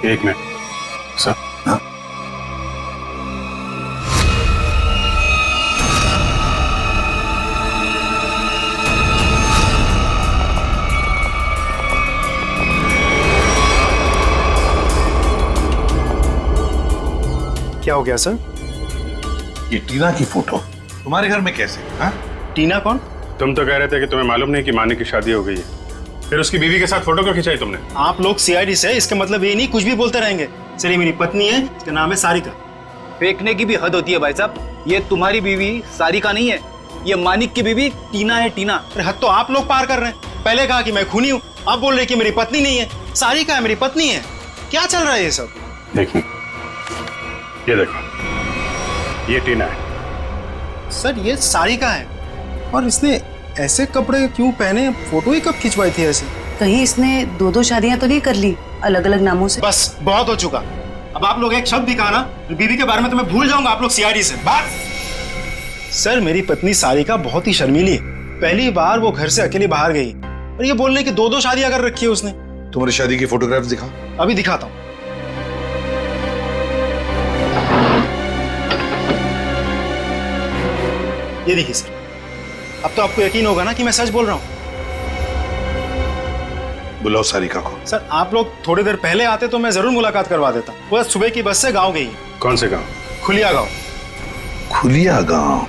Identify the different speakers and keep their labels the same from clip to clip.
Speaker 1: एक minute sir. हाँ?
Speaker 2: क्या हो गया सर?
Speaker 3: ये टीना की फोटो तुम्हारे घर में कैसे? हाँ?
Speaker 2: टीना कौन?
Speaker 1: तुम तो कह रहे थे कि तुम्हें मालूम नहीं कि मानिक की शादी हो गई है, फिर उसकी बीवी के साथ फोटो क्यों खिंचाई तुमने?
Speaker 2: आप लोग सीआईडी से, इसका मतलब ये नहीं कुछ भी बोलते रहेंगे। सर ये मेरी पत्नी है, इसका नाम है सारिका।
Speaker 4: फेंकने की भी हद होती है भाई साहब। ये तुम्हारी बीवी सारिका नहीं है, ये मानिक की बीवी टीना है, टीना।
Speaker 2: अरे हद तो आप लोग पार कर रहे हैं। पहले कहा कि मैं खूनी हूँ, अब बोल रहे कि मेरी पत्नी नहीं है। सारिका है मेरी पत्नी है। क्या चल रहा है ये सब?
Speaker 1: देखिए, ये देखो, ये टीना है।
Speaker 2: सर ये सारिका है, और इसने ऐसे कपड़े क्यों पहने? फोटो ही कब खिंचवाई थी ऐसे?
Speaker 5: कहीं इसने दो दो शादियां तो नहीं कर ली अलग अलग नामों से?
Speaker 2: बस बहुत हो चुका। अब आप लोग एक शब्द भी कहा ना, बीवी के बारे में तो मैं भूल जाऊंगा आप लोग सीआईडी से। बस सर, मेरी पत्नी सारिका बहुत ही शर्मीली है। पहली बार वो घर से अकेली बाहर गई, और ये बोलने की दो दो शादियां कर रखी है उसने।
Speaker 3: तुम्हारी शादी की फोटोग्राफ्स दिखा।
Speaker 2: अभी दिखाता हूँ। ये देखिए सर, अब तो आपको यकीन होगा ना कि मैं सच बोल रहा हूँ।
Speaker 3: बुलाओ सारिका को।
Speaker 2: सर आप लोग थोड़ी देर पहले आते तो मैं जरूर मुलाकात करवा देता। वो सुबह की बस से गांव गई है।
Speaker 1: कौन से गांव?
Speaker 2: खुलिया गांव।
Speaker 3: खुलिया गांव?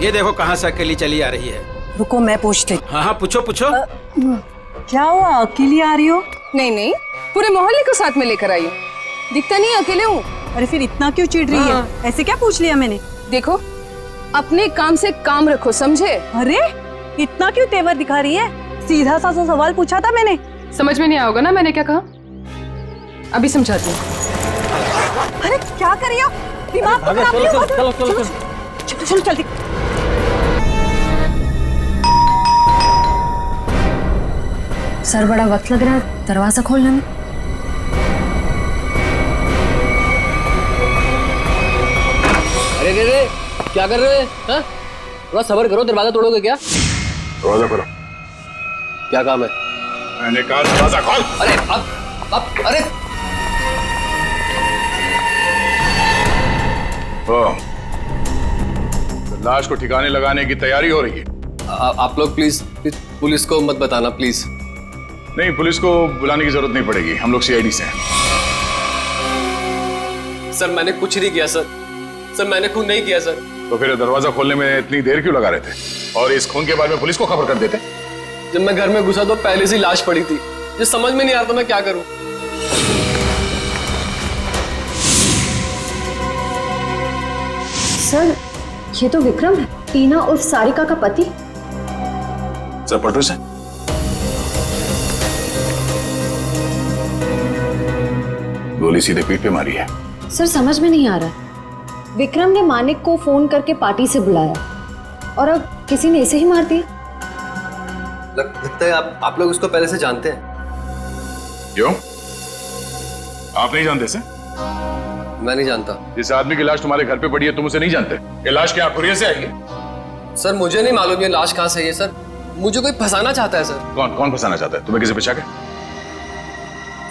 Speaker 4: ये देखो कहाँ से अकेली चली आ रही है।
Speaker 5: रुको मैं पूछती।
Speaker 4: हाँ हाँ पूछो पूछो।
Speaker 5: क्या हुआ, अकेली आ रही हो?
Speaker 6: नहीं नहीं, पूरे मोहल्ले को साथ में लेकर आई हूँ। दिखता नहीं अकेले हूँ।
Speaker 5: अरे फिर इतना क्यों चिढ़ रही है? ऐसे क्या पूछ लिया मैंने?
Speaker 6: देखो, अपने काम से काम रखो, समझे?
Speaker 5: अरे इतना क्यों तेवर दिखा रही है? सीधा सा सवाल पूछा था मैंने।
Speaker 6: समझ में नहीं आओगे ना मैंने क्या कहा? अभी समझाती हूँ।
Speaker 5: अरे क्या कर रही हो? दिमाग को खराब नहीं होगा? चलो चलो चलो चलो जल्दी।
Speaker 7: सर बड़ा वक्त लग रहा है दरवाजा खोलने में।
Speaker 8: अरे रे रे, क्या कर रहे हैं? हाँ? थोड़ा सब्र करो, दरवाजा तोड़ोगे क्या?
Speaker 1: दरवाजा खोलो।
Speaker 8: क्या काम है?
Speaker 1: मैंने कहा दरवाजा खोल।
Speaker 8: अरे अब अरे
Speaker 1: तो लाश को ठिकाने लगाने की तैयारी हो रही है।
Speaker 8: आप लोग प्लीज पुलिस को मत बताना प्लीज।
Speaker 1: नहीं, पुलिस को बुलाने की जरूरत नहीं पड़ेगी, हम लोग सीआईडी से हैं।
Speaker 8: सर मैंने कुछ नहीं किया सर। सर मैंने खून नहीं किया सर।
Speaker 1: तो फिर दरवाजा खोलने में इतनी देर क्यों लगा रहे थे? और इस खून के बारे में पुलिस को खबर कर देते।
Speaker 8: जब मैं घर में घुसा तो पहले से ही लाश पड़ी थी। ये समझ में नहीं आता मैं क्या करूं।
Speaker 7: सर ये तो विक्रम है, टीना उर्फ सारिका का पति।
Speaker 1: सर पटो से गोली सीधे पीठ पे मारी है।
Speaker 7: सर समझ में नहीं आ रहा, विक्रम ने मानिक को फोन करके पार्टी से बुलाया और अब किसी ने इसे ही मार दिया।
Speaker 8: लगता है आप लोग उसको पहले से जानते हैं।
Speaker 1: क्यों? आप नहीं जानते सर?
Speaker 8: मैं नहीं जानता।
Speaker 1: जिस आदमी की लाश तुम्हारे घर पे पड़ी है तुम उसे नहीं जानते? ये लाश क्या कुरियर से आई है?
Speaker 8: सर मुझे नहीं मालूम ये लाश कहाँ से आई है सर। मुझे कोई फंसाना चाहता है सर।
Speaker 1: कौन कौन फंसाना चाहता है तुम्हें? किसी पे शक है?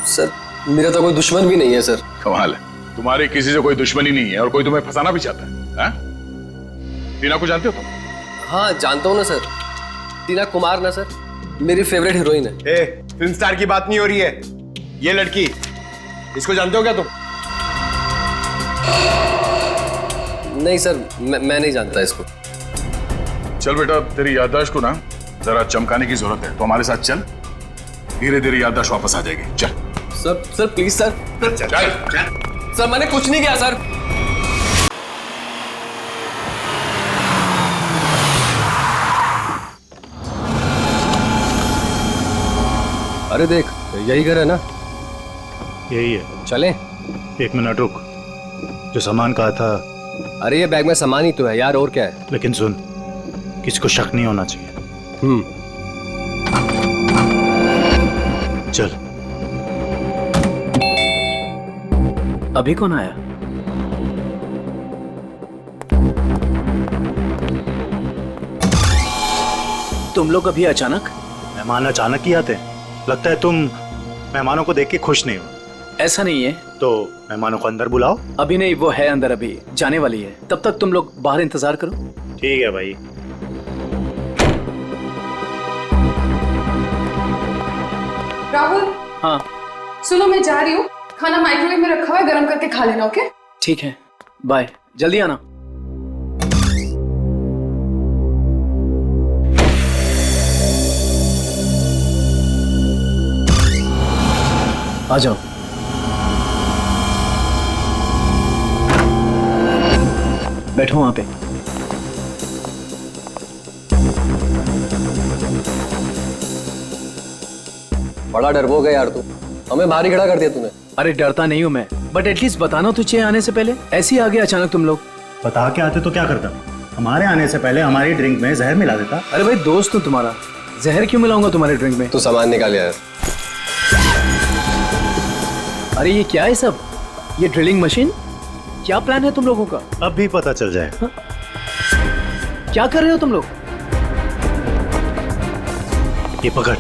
Speaker 8: सर मेरा तो कोई दुश्मन भी नहीं है सर।
Speaker 1: कमाल है, तुम्हारी किसी से कोई दुश्मनी नहीं है और कोई तुम्हें फंसाना भी चाहता है, हाँ? टीना को जानते हो तुम?
Speaker 8: हाँ जानता हूँ ना सर। टीना कुमार ना सर, मेरी फेवरेट हीरोइन है।
Speaker 4: फिल्म स्टार की बात नहीं हो रही है। ये लड़की, इसको जानते हो क्या तुम?
Speaker 8: नहीं सर, मैं नहीं जानता इसको।
Speaker 1: चल बेटा, तेरी याददाश्त को ना जरा चमकाने की जरूरत है, तो हमारे साथ चल। धीरे धीरे याददाश्त वापस आ जाएगी। चल
Speaker 8: सर प्लीज सर। सर मैंने कुछ नहीं किया सर। अरे देख, यही घर है ना?
Speaker 2: यही है।
Speaker 8: चले?
Speaker 2: एक मिनट रुक, जो सामान कहा था।
Speaker 8: अरे ये बैग में सामान ही तो है यार, और क्या है?
Speaker 2: लेकिन सुन, किसी को शक नहीं होना चाहिए। चल।
Speaker 4: अभी कौन आया? तुम लोग अभी अचानक?
Speaker 2: मेहमान अचानक ही आते हैं। लगता है तुम मेहमानों को देख के खुश नहीं हो।
Speaker 4: ऐसा नहीं है।
Speaker 2: तो मेहमानों को अंदर बुलाओ।
Speaker 4: अभी नहीं, वो है अंदर, अभी जाने वाली है। तब तक तुम लोग बाहर इंतजार करो।
Speaker 2: ठीक है भाई।
Speaker 6: राहुल,
Speaker 4: हाँ
Speaker 6: सुनो मैं जा रही हूँ, खाना माइक्रोवेव में रखा हुआ है, गर्म करके खा लेना। ओके
Speaker 4: ठीक है, बाय, जल्दी आना। आ जाओ। बैठो वहां पे।
Speaker 8: बड़ा डरपोक है यार तू, हमें बाहर ही खड़ा कर दिया तूने।
Speaker 4: अरे डरता नहीं हूं मैं, बट एटलीस्ट बताना तो चाहिए आने से पहले। ऐसे ही आ गए अचानक तुम लोग।
Speaker 2: बता के आते तो क्या करता? हमारे आने से पहले हमारी ड्रिंक में जहर मिला देता।
Speaker 4: अरे भाई दोस्त हूं तुम्हारा, जहर क्यों मिलाऊंगा तुम्हारे ड्रिंक में?
Speaker 8: तू सामान निकाल यार।
Speaker 4: अरे ये क्या है सब? ये ड्रिलिंग मशीन? क्या प्लान है तुम लोगों का?
Speaker 2: अब भी पता चल जाएगा।
Speaker 4: क्या कर रहे हो तुम लोग?
Speaker 2: ये पकड़।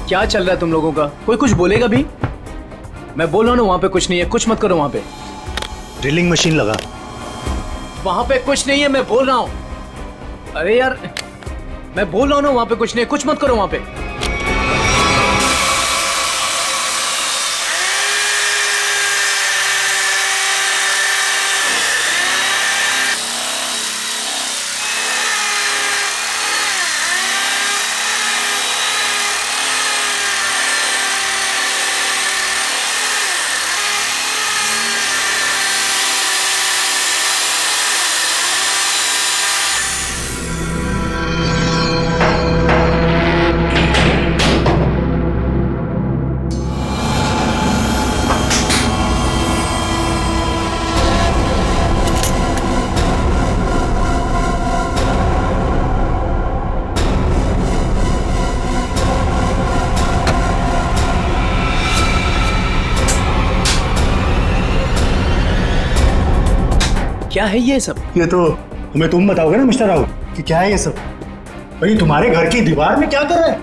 Speaker 4: क्या चल रहा है तुम लोगों का? कोई कुछ बोलेगा भी? मैं बोल रहा हूं ना, वहां पे कुछ नहीं है, कुछ मत करो वहां पे।
Speaker 2: ड्रिलिंग मशीन लगा।
Speaker 4: वहां पे कुछ नहीं है, मैं बोल रहा हूं। अरे यार, मैं बोल रहा हूं ना, वहां पे कुछ नहीं है, कुछ मत करो वहां पे। क्या है ये सब?
Speaker 2: ये तो हमें तुम बताओगे ना मिस्टर राहुल कि क्या है ये सब। भाई तुम्हारे घर की दीवार में क्या कर रहा है?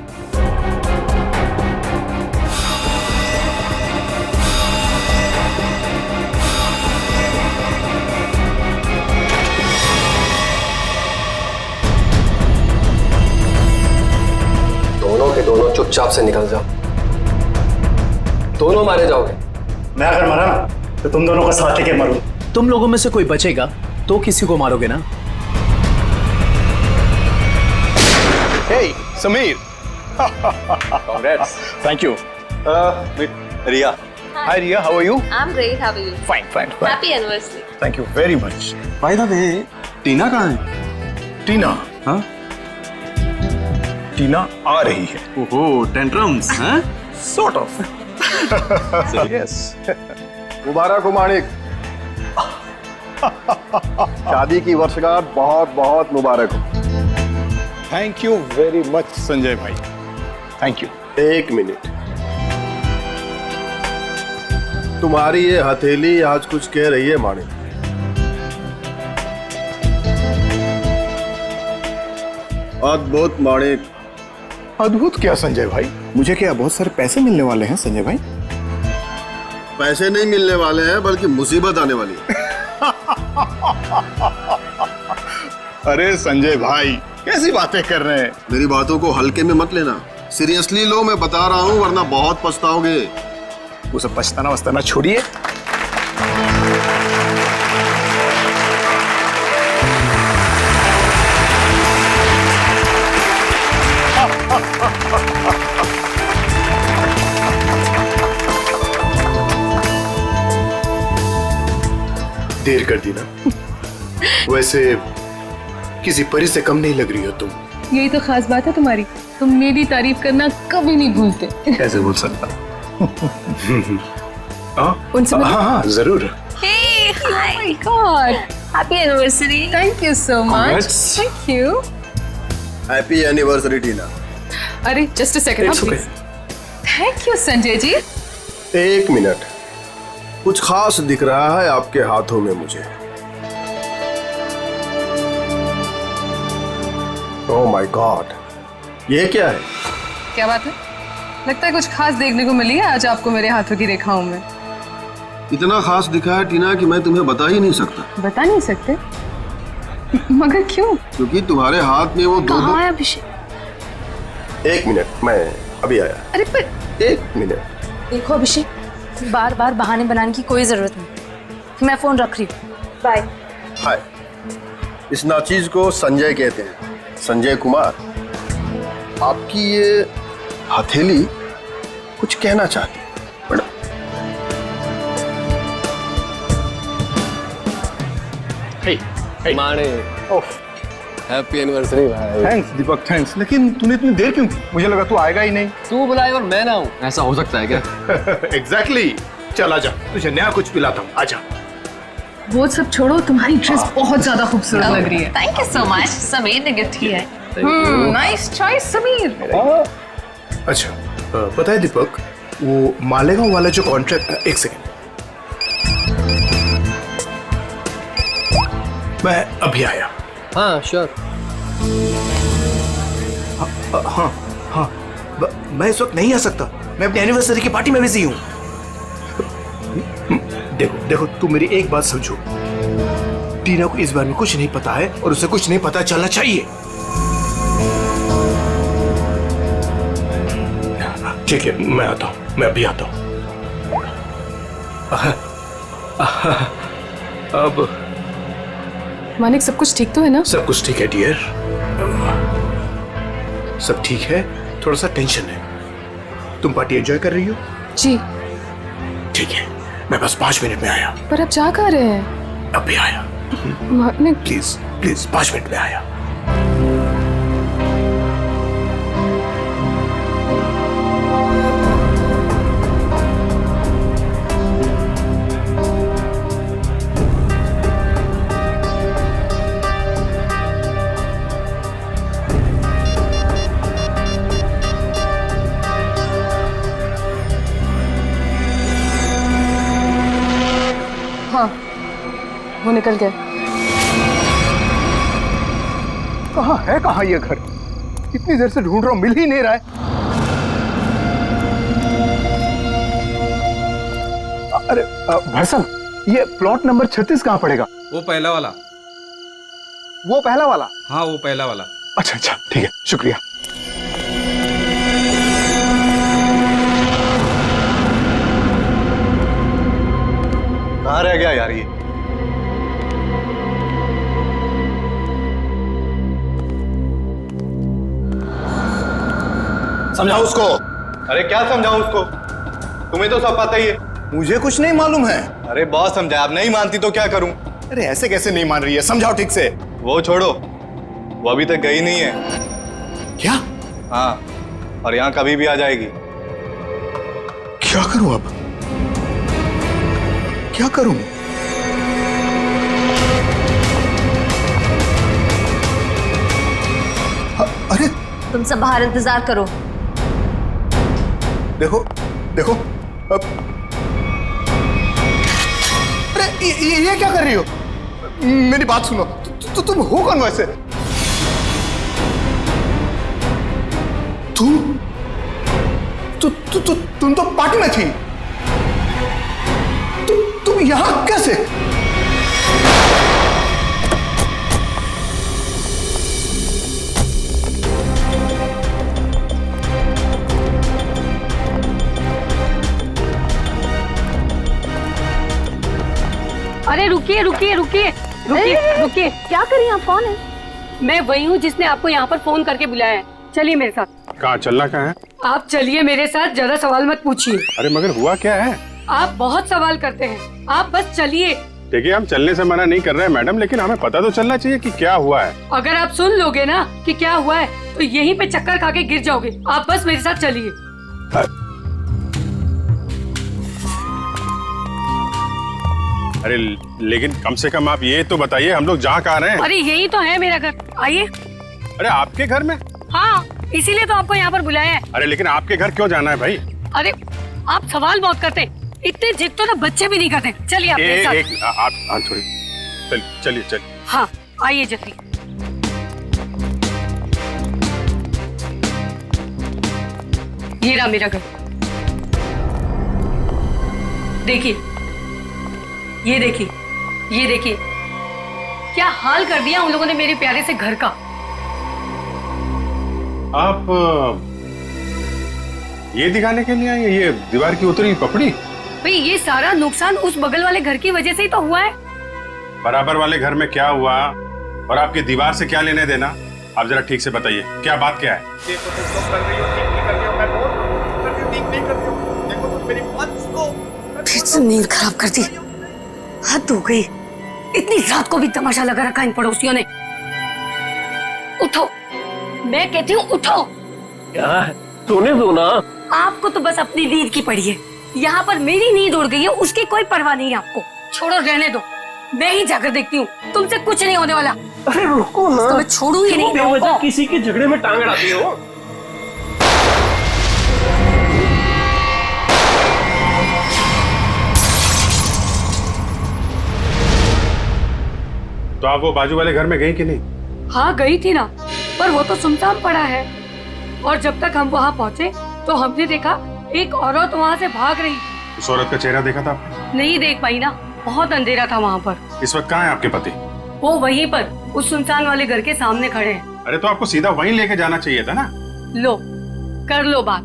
Speaker 8: दोनों के दोनों चुपचाप से निकल जाओ, दोनों मारे जाओगे।
Speaker 2: मैं अगर मरा ना तो तुम दोनों का साथ लेके मरूं।
Speaker 4: तुम लोगों में से कोई बचेगा तो किसी को मारोगे ना?
Speaker 3: Hey, Sameer. Congrats. Thank you. Ria. Hi, Ria. How are you?
Speaker 5: I'm great. How are you?
Speaker 3: Fine, fine, fine.
Speaker 5: Happy anniversary.
Speaker 3: Thank you very much.
Speaker 1: By the way, टीना कहाँ है?
Speaker 3: टीना,
Speaker 1: हाँ?
Speaker 3: टीना आ रही है.
Speaker 1: ओहो, टेंट्रम्स, हैं?
Speaker 3: Sort of. Yes.
Speaker 9: मुबारक हो माणिक, शादी की वर्षगांठ बहुत बहुत मुबारक हो।
Speaker 3: Thank you very much, Sanjay भाई. Thank you.
Speaker 9: एक मिनट, तुम्हारी ये हथेली आज कुछ कह रही है माणिक। अद्भुत माणिक।
Speaker 3: अद्भुत क्या संजय भाई? मुझे क्या बहुत सारे पैसे मिलने वाले हैं संजय भाई?
Speaker 9: पैसे नहीं मिलने वाले हैं बल्कि मुसीबत आने वाली है।
Speaker 3: अरे संजय भाई, कैसी बातें कर रहे हैं?
Speaker 9: मेरी बातों को हल्के में मत लेना, सीरियसली लो, मैं बता रहा हूँ वरना बहुत पछताओगे।
Speaker 3: वो सब पछताना वछताना छोड़िए। देर कर दी ना। वैसे किसी परी से कम नहीं लग रही हो तुम।
Speaker 6: यही तो खास बात है तुम्हारी, तुम मेरी तारीफ करना कभी नहीं भूलते।
Speaker 3: कैसे बोल सकता?
Speaker 6: उनसे
Speaker 3: हाँ जरूर।
Speaker 5: Hey, hi.
Speaker 6: Oh my God!
Speaker 5: Happy anniversary.
Speaker 6: Thank you so much.
Speaker 3: Congrats.
Speaker 6: Thank you.
Speaker 9: Happy anniversary Tina.
Speaker 6: अरे just a second,
Speaker 3: It's okay.
Speaker 6: please. Thank you Sanjay ji.
Speaker 9: एक मिनट, कुछ खास दिख रहा है आपके हाथों में मुझे।
Speaker 3: ओह माय गॉड, ये क्या है?
Speaker 6: क्या बात है? लगता है कुछ खास देखने को मिली है आज आपको मेरे हाथों की रेखाओं में।
Speaker 9: इतना खास दिखा है टीना कि मैं तुम्हें बता ही नहीं सकता।
Speaker 6: बता नहीं सकते? मगर क्यों?
Speaker 9: क्योंकि तुम्हारे हाथ में वो दो
Speaker 6: कहाँ है अभिषेक?
Speaker 3: एक मिनट, मैं अभी आया।
Speaker 6: अरे पर
Speaker 3: एक मिनट।
Speaker 5: देखो अभिषेक, बार बार बहाने बनाने की कोई जरूरत नहीं। मैं फोन रख रही हूँ। बाय।
Speaker 3: हाय, इस नाचीज को संजय कहते हैं, संजय कुमार। आपकी ये हथेली कुछ कहना चाहती है मैडम।
Speaker 8: माने हैप्पी एनिवर्सरी भाई।
Speaker 2: थैंक्स दीपक, थैंक्स। लेकिन तूने इतनी देर क्यों की? मुझे लगा तू आएगा ही नहीं।
Speaker 8: तू बुलाए और मैं ना हूँ, ऐसा हो सकता है क्या?
Speaker 3: एग्जैक्टली। चल आजा, तुझे नया कुछ पिलाता हूँ, आजा।
Speaker 6: वो सब छोड़ो, तुम्हारी ड्रेस बहुत ज्यादा खूबसूरत लग रही है।
Speaker 5: Thank you so much. Sameer ने गिफ्ट किया है।
Speaker 6: Nice choice Sameer.
Speaker 3: अच्छा, पता है दीपक, वो मालेगांव वाला जो कॉन्ट्रैक्ट, एक सेकेंड, मैं अभी आया।
Speaker 8: हाँ श्योर।
Speaker 3: हाँ, मैं इस वक्त नहीं आ सकता, मैं अपनी एनिवर्सरी की पार्टी में बिजी हूँ। देखो देखो, तू मेरी एक बात समझो, टीना को इस बारे में कुछ नहीं पता है और उसे कुछ नहीं पता चलना चाहिए। ठीक है, मैं आता हूँ, मैं अभी आता हूँ। अब
Speaker 6: मानिक, सब कुछ ठीक तो है ना?
Speaker 3: सब कुछ ठीक है डियर, सब ठीक है। थोड़ा सा टेंशन है। तुम पार्टी एंजॉय कर रही हो?
Speaker 6: जी।
Speaker 3: ठीक है, मैं बस 5 मिनट में आया।
Speaker 6: पर अब जा कहाँ रहे हैं?
Speaker 3: अभी आया।
Speaker 6: मानिक
Speaker 3: प्लीज प्लीज, 5 मिनट में आया।
Speaker 6: हाँ, वो निकल गए।
Speaker 3: कहाँ ये घर? इतनी देर से ढूंढ रहा हूँ, मिल ही नहीं रहा है। अरे भाई साहब, ये प्लॉट नंबर 36 कहाँ पड़ेगा?
Speaker 10: वो पहला वाला।
Speaker 3: वो पहला वाला?
Speaker 10: हाँ वो पहला वाला।
Speaker 3: अच्छा अच्छा, ठीक है, शुक्रिया।
Speaker 2: कहाँ रह गया यार ये?
Speaker 3: समझाओ उसको।
Speaker 2: अरे क्या समझाऊं उसको? तुम्हें तो सब पता ही है।
Speaker 3: मुझे कुछ नहीं मालूम है।
Speaker 2: अरे बहुत समझाया, अब नहीं मानती तो क्या करूं?
Speaker 3: अरे ऐसे कैसे नहीं मान रही है? समझाओ ठीक से।
Speaker 2: वो छोड़ो, वो अभी तक गई नहीं है।
Speaker 3: क्या?
Speaker 2: हाँ, और यहाँ कभी भी आ जाएगी।
Speaker 3: क्या करूं अब? क्या करूं? अरे
Speaker 5: तुम सब बाहर इंतजार करो।
Speaker 3: देखो देखो, अब अरे ये क्या कर रही हो? मेरी बात सुनो, तुम हो कौन वैसे? तुम तो पार्टी में थी। तुम यहां कैसे?
Speaker 11: अरे रुकिए रुकिए रुकिए रुकिए रुकिए।
Speaker 7: क्या करिए आप? कौन है?
Speaker 11: मैं वही हूँ जिसने आपको यहाँ पर फोन करके बुलाया है। चलिए मेरे साथ।
Speaker 1: कहाँ चलना? कहाँ है?
Speaker 11: आप चलिए मेरे साथ, ज्यादा सवाल मत पूछिए।
Speaker 1: अरे मगर हुआ क्या है?
Speaker 11: आप बहुत सवाल करते हैं, आप बस चलिए।
Speaker 1: देखिए, हम चलने से मना नहीं कर रहे हैं मैडम, लेकिन हमें पता तो चलना चाहिए कि क्या हुआ है।
Speaker 11: अगर आप सुन लोगे ना कि क्या हुआ है तो यहीं पे चक्कर खा के गिर जाओगे। आप बस मेरे साथ चलिए।
Speaker 1: अरे लेकिन कम से कम आप ये तो बताइए, हम लोग जा कहाँ रहे हैं?
Speaker 11: अरे यही तो है मेरा घर, आइए।
Speaker 1: अरे आपके घर में?
Speaker 11: हाँ, इसीलिए तो आपको यहाँ पर बुलाया है।
Speaker 1: अरे लेकिन आपके घर क्यों जाना है भाई?
Speaker 11: अरे आप सवाल बहुत करते हैं, इतने जिद तो ना बच्चे भी नहीं करते। चलिए आप मेरे साथ।
Speaker 1: आप थोड़ी चलिए चलिए।
Speaker 11: हाँ आइए जल्दी। ये रहा मेरा घर। देखिए, ये देखिए, ये देखिए, क्या हाल कर दिया उन लोगों ने मेरे प्यारे से घर का।
Speaker 10: आप ये दिखाने के लिए आई हैं, ये दीवार की उतरी पपड़ी?
Speaker 11: भाई ये सारा नुकसान उस बगल वाले घर की वजह से ही तो हुआ है।
Speaker 10: बराबर वाले घर में क्या हुआ और आपकी दीवार से क्या लेने देना? आप जरा ठीक से बताइए, क्या बात क्या है?
Speaker 11: फिर से नींद खराब कर दी, हद हो गई। इतनी रात को भी तमाशा लगा रखा इन पड़ोसियों ने। उठो, मैं कहती हूँ उठो।
Speaker 8: क्या सोने दो ना।
Speaker 11: आपको तो बस अपनी नींद की पड़ी है। यहाँ पर मेरी नींद उड़ गई है, उसकी कोई परवाह नहीं है आपको। छोड़ो, रहने दो, मैं ही जाकर देखती हूँ। तुमसे कुछ नहीं होने वाला।
Speaker 8: अरे रुको ना,
Speaker 11: तो मैं छोड़ूंगी नहीं।
Speaker 8: बेवजह किसी के झगड़े में टांग अड़ाती हो।
Speaker 10: तो आप वो बाजू वाले घर में गई कि नहीं?
Speaker 11: हाँ गई थी ना, पर वो तो सुनसान पड़ा है। और जब तक हम वहाँ पहुँचे तो हमने देखा एक औरत वहाँ से भाग रही।
Speaker 10: उस औरत का चेहरा देखा था आपने?
Speaker 11: नहीं देख पाई ना, बहुत अंधेरा था वहाँ पर।
Speaker 10: इस वक्त कहाँ है आपके पति?
Speaker 11: वो वहीं पर उस सुनसान वाले घर के सामने खड़े हैं।
Speaker 10: अरे तो आपको सीधा वहीं लेके जाना चाहिए था ना।
Speaker 11: लो, कर लो बात।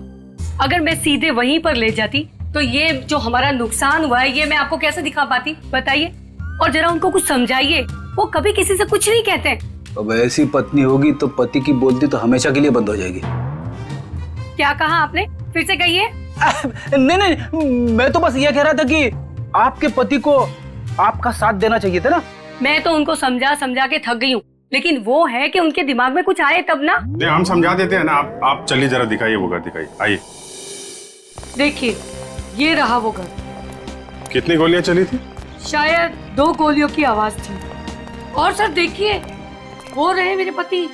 Speaker 11: अगर मैं सीधे वहीं पर ले जाती तो ये जो हमारा नुकसान हुआ है ये मैं आपको कैसे दिखा पाती, बताइए। और जरा उनको कुछ समझाइए, वो कभी किसी से कुछ नहीं कहते।
Speaker 12: अब ऐसी पत्नी होगी तो पति की बोलती तो हमेशा के लिए बंद हो जाएगी।
Speaker 11: क्या कहा आपने, फिर से कहिए।
Speaker 12: नहीं नहीं, मैं तो बस ये कह रहा था कि आपके पति को आपका साथ देना चाहिए था ना।
Speaker 11: मैं तो उनको समझा समझा के थक गई हूँ, लेकिन वो है कि उनके दिमाग में कुछ आए तब ना।
Speaker 10: नहीं, हम समझा देते हैं ना। आप चलिए जरा दिखाइए वो घर, दिखाइए, आइए।
Speaker 11: देखिए, ये रहा वो घर।
Speaker 10: कितनी गोलियां चली थी?
Speaker 11: शायद 2 गोलियों की आवाज थी। और सर देखिए, वो रहे मेरे पति।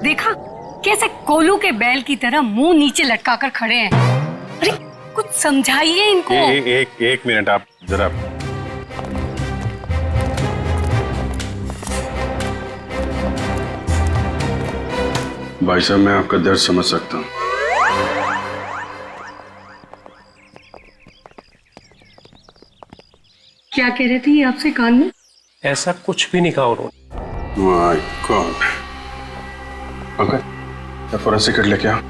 Speaker 11: देखा कैसे कोलू के बैल की तरह मुंह नीचे लटका कर खड़े हैं। अरे कुछ समझाइए इनको।
Speaker 10: एक मिनट, आप जरा। भाई साहब, मैं आपका दर्द समझ सकता हूँ।
Speaker 11: क्या कह रहे थे ये आपसे कान में?
Speaker 8: ऐसा कुछ भी नहीं कहा उन्होंने।
Speaker 10: My God. ओके, क्या फोरेंसिक किट लेके आओ।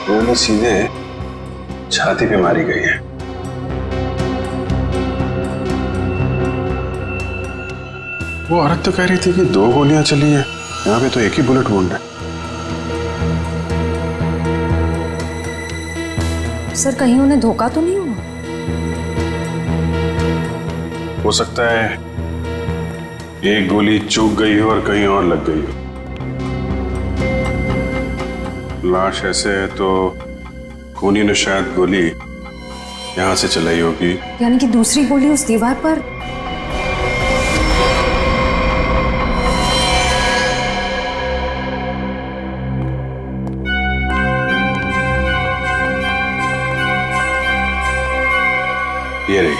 Speaker 10: गोली सीधे छाती पे मारी गई है। वो औरत तो कह रही थी कि 2 गोलियां चली हैं, यहाँ पे तो एक ही बुलेट वुंड है।
Speaker 7: सर कहीं उन्हें धोखा तो नहीं हुआ?
Speaker 10: हो सकता है एक गोली चूक गई हो और कहीं और लग गई हो। लाश ऐसे है तो खूनी ने शायद गोली यहां से चलाई होगी।
Speaker 7: यानी कि दूसरी गोली उस दीवार पर।
Speaker 10: ये रही।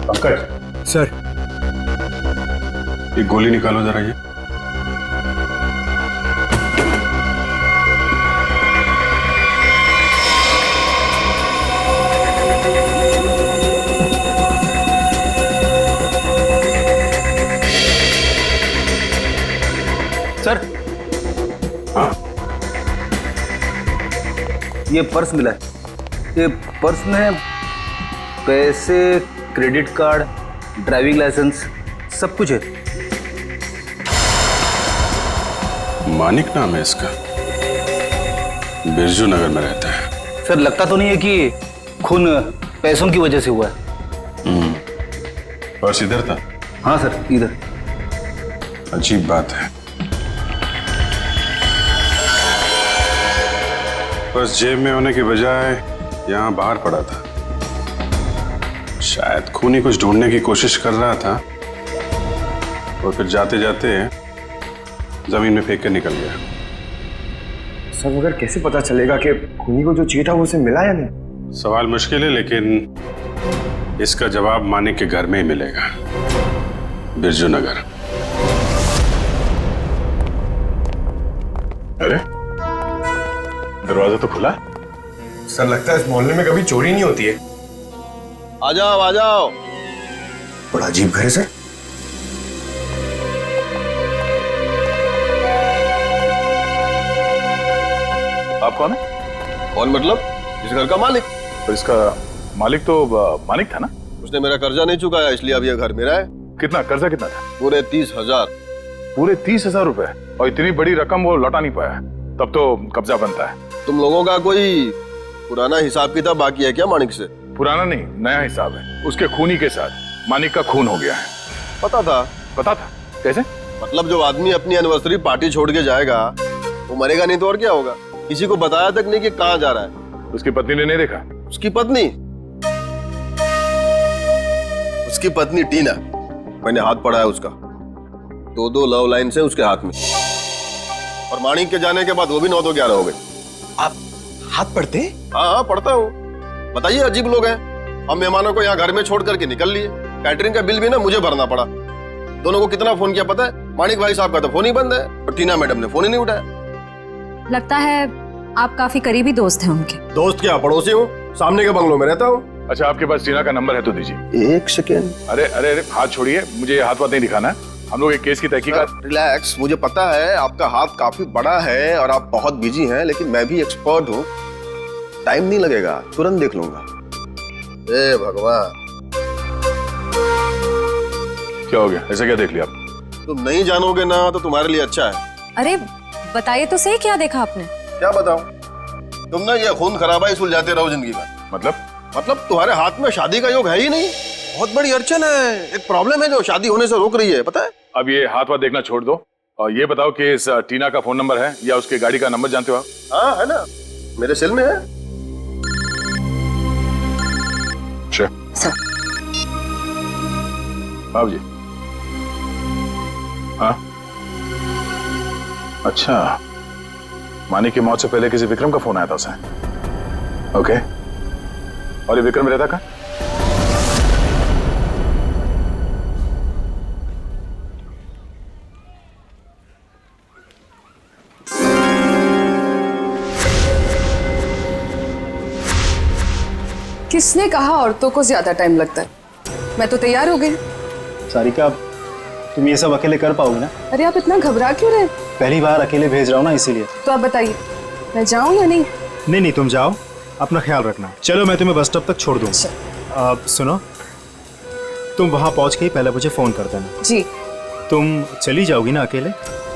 Speaker 10: पंकज
Speaker 2: सर,
Speaker 10: ये गोली निकालो जरा। ये
Speaker 12: सर,
Speaker 10: हाँ,
Speaker 12: ये पर्स मिला है। ये पर्स में पैसे, क्रेडिट कार्ड, ड्राइविंग लाइसेंस सब कुछ है।
Speaker 10: मानिक नाम है इसका, बिरजू नगर में रहता है।
Speaker 12: सर लगता तो नहीं है कि खून पैसों की वजह से हुआ है।
Speaker 10: पर्स इधर था?
Speaker 12: हाँ सर, इधर।
Speaker 10: अजीब बात है, पर्स जेब में होने की बजाय यहाँ बाहर पड़ा था। शायद खूनी कुछ ढूंढने की कोशिश कर रहा था और फिर जाते जाते जमीन में फेंक कर निकल गया।
Speaker 2: सर मगर कैसे पता चलेगा कि खूनी को जो चाहिए था वो उसे मिला या नहीं?
Speaker 10: सवाल मुश्किल है, लेकिन इसका जवाब मानिक के घर में ही मिलेगा, बिरजू नगर।
Speaker 1: अरे दरवाजा तो खुला।
Speaker 2: सर लगता है इस मोहल्ले में कभी चोरी नहीं होती है।
Speaker 3: आ जाओ आ जाओ।
Speaker 2: बड़ा अजीब घर है सर।
Speaker 1: आप कौन है?
Speaker 3: कौन मतलब? इस घर का मालिक।
Speaker 1: तो इसका मालिक तो मानिक था ना?
Speaker 3: उसने मेरा कर्जा नहीं चुकाया, इसलिए अब यह घर मेरा है।
Speaker 1: कितना कर्जा कितना था?
Speaker 3: पूरे 30,000।
Speaker 1: पूरे 30,000 रुपए? और इतनी बड़ी रकम वो लौटा नहीं पाया, तब तो कब्जा बनता है।
Speaker 3: तुम लोगों का कोई पुराना हिसाब किताब बाकी है क्या मानिक से?
Speaker 1: पुराना नहीं, नया हिसाब है। उसके खूनी के साथ मानिक का खून हो गया है।
Speaker 3: पता था?
Speaker 1: पता था? कैसे?
Speaker 3: मतलब जो आदमी अपनी एनिवर्सरी पार्टी छोड़ के जाएगा वो मरेगा नहीं तो और क्या होगा? किसी को बताया तक नहीं कि कहाँ जा रहा है।
Speaker 1: उसकी पत्नी ने नहीं देखा?
Speaker 3: उसकी पत्नी? उसकी पत्नी टीना, मैंने हाथ पढ़ा है उसका। 2 लव लाइन से उसके हाथ में, और मानिक के जाने के बाद वो भी 9 तो 11 हो गए।
Speaker 2: आप हाथ पढ़ते?
Speaker 3: हाँ पढ़ता हूँ। बताइए, अजीब लोग हैं। हम मेहमानों को यहाँ घर में छोड़ करके निकल लिए, कैटरिंग का बिल भी ना मुझे भरना पड़ा। दोनों को कितना फोन किया पता है? मानिक भाई साहब का तो फोन ही बंद है, और टीना मैडम ने फोन ही नहीं उठाया।
Speaker 5: लगता है आप काफी करीबी दोस्त हैं उनके।
Speaker 3: दोस्त क्या, पड़ोसी हूँ, सामने के बंगलों में रहता हूँ।
Speaker 1: अच्छा, आपके पास टीना का नंबर है तो दीजिए।
Speaker 3: 1 सेकेंड।
Speaker 1: अरे अरे अरे, हाथ छोड़िए, मुझे हाथ वाथ नहीं दिखाना है। हम लोग एक केस की तहकीकात।
Speaker 3: रिलैक्स, मुझे पता है आपका हाथ काफी बड़ा है और आप बहुत बिजी हैं, लेकिन मैं भी एक्सपर्ट हूँ। टाइम नहीं लगेगा, तुरंत देख लूंगा। ए भगवान,
Speaker 1: क्या हो गया? ऐसा क्या देख लिया आप?
Speaker 3: तुम नहीं जानोगे ना तो तुम्हारे लिए अच्छा है।
Speaker 5: अरे बताइए तो सही, क्या देखा आपने?
Speaker 3: क्या बताऊं? तुम ना ये खून खराबा ही सुलझाते रहो जिंदगी में। मतलब तुम्हारे हाथ में शादी का योग है ही नहीं। बहुत बड़ी अड़चन है, एक प्रॉब्लम है जो शादी होने से रोक रही है, पता है?
Speaker 1: अब ये हाथ वाथ देखना छोड़ दो और ये बताओ कि इस टीना का फोन नंबर है या उसके गाड़ी का नंबर जानते हो आप?
Speaker 3: हाँ है ना, मेरे सेल में है।
Speaker 5: सर।
Speaker 1: बाबू जी। हाँ अच्छा, मानिक की मौत से पहले किसी विक्रम का फोन आया था उसे। ओके, और ये विक्रम रहता कहाँ?
Speaker 6: किसने कहा औरतों को ज्यादा टाइम लगता है? मैं तो तैयार हो गई।
Speaker 2: सारिका, तुम ये सब अकेले कर पाओगे ना?
Speaker 6: अरे आप इतना घबरा क्यों रहे?
Speaker 2: पहली बार अकेले भेज रहा हूँ ना, इसीलिए।
Speaker 6: तो आप बताइए, मैं जाऊं या नहीं?
Speaker 2: नहीं, तुम जाओ, अपना ख्याल रखना। चलो मैं तुम्हें बस स्टॉप तक छोड़ दूँ। सुनो, तुम वहाँ पहुँच के ही पहले मुझे फोन कर देना।
Speaker 6: जी।
Speaker 2: तुम चली जाओगी ना अकेले?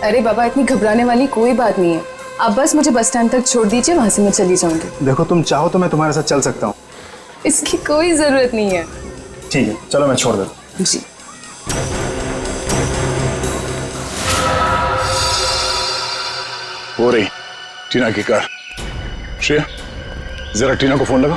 Speaker 6: अरे बाबा, इतनी घबराने वाली कोई बात नहीं है। आप बस मुझे बस स्टैंड तक छोड़ दीजिए, वहां से मैं चली जाऊंगी।
Speaker 2: देखो, तुम चाहो तो मैं तुम्हारे साथ चल सकता हूँ।
Speaker 6: इसकी कोई जरूरत नहीं है।
Speaker 2: ठीक है, चलो मैं छोड़ देता हूँ।
Speaker 6: जी।
Speaker 1: हो रही टीना की कार। श्रेया, जरा टीना को फोन लगा।